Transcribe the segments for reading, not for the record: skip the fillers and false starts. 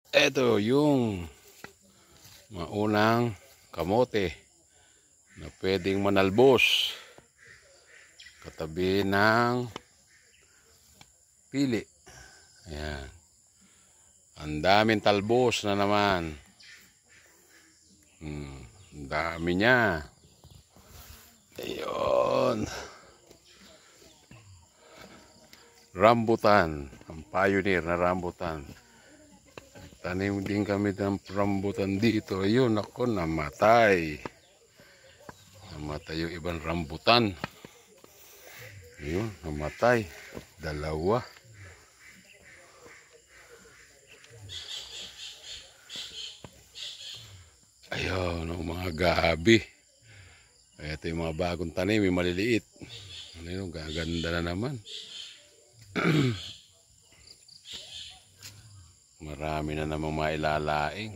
Ito yung maunang kamote na pwedeng manalbos katabi ng pili. Ayan. Ang daming talbos na naman. Ang dami niya. Ayun. Rambutan. Ang pioneer na rambutan. Tanim din kami ng rambutan dito. Ayun, ako namatay. Namatay yung ibang rambutan. Ayun, namatay. Dalawa. Ayun, ang mga gabi. Ito yung mga bagong tanim, yung maliliit. Ayun, gaganda na naman. Marami na namang mailalaing.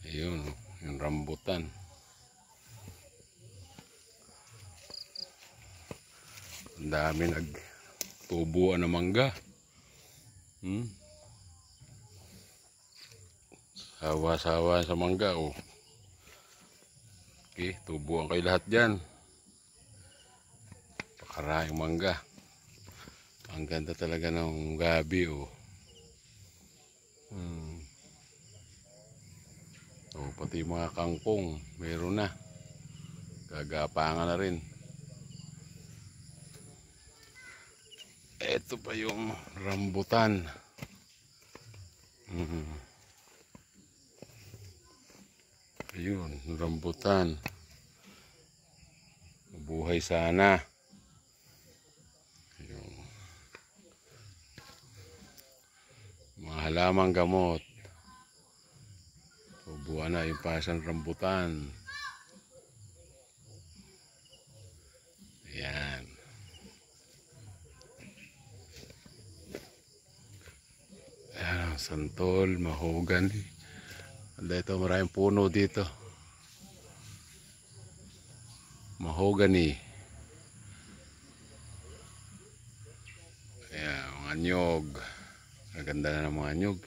Ayun, yung rambutan. Ang dami nagtubuan ng mangga. Sawa-sawa sa mangga, oh. Okay, tubuan kayo lahat dyan. Pakaraming mangga. Ang ganda talaga ng gabi, oh. Oh, pati mga kangkong, meron na. Gagapangan na rin. Ito pa yung rambutan. Ayun, rambutan. Buhay sana. Ayun. Mga halamang gamot. Buwan na yung pasan rambutan. Ayan. Ayan, santol, mahogany. Ito, maraming puno dito. Mahogany. Ayan, mga nyog. Maganda na ng mga nyog.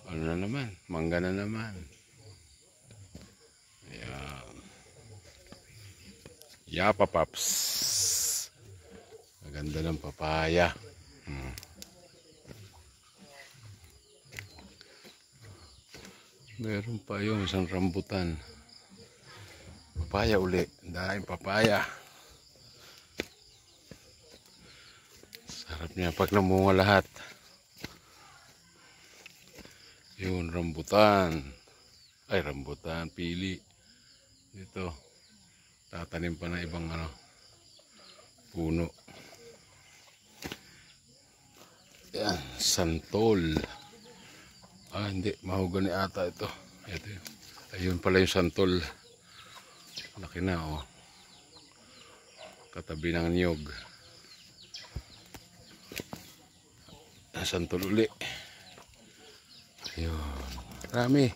Ano na naman? Mangga na naman. Ayan. Yapa Paps. Maganda ng papaya. Meron pa yung isang rambutan. Papaya uli. Dahil papaya. Sarap niya pag namunga lahat. Yun, rambutan. Ay, rambutan, pili. Ito. Tatanim pa na ibang puno. Yan, santol. Hindi, mahogany ata ito. Ito yun. Ayun pala yung santol. Laki na, oh. Katabi ng niyog. Santol uli. Ayun. Marami.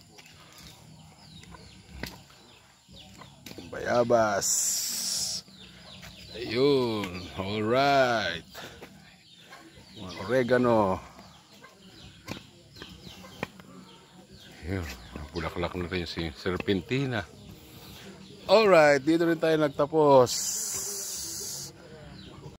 Bayabas. Ayun. Alright. Oregano. Ayun. Bulaklak na rin si serpentina. Alright. Dito rin tayo nagtapos.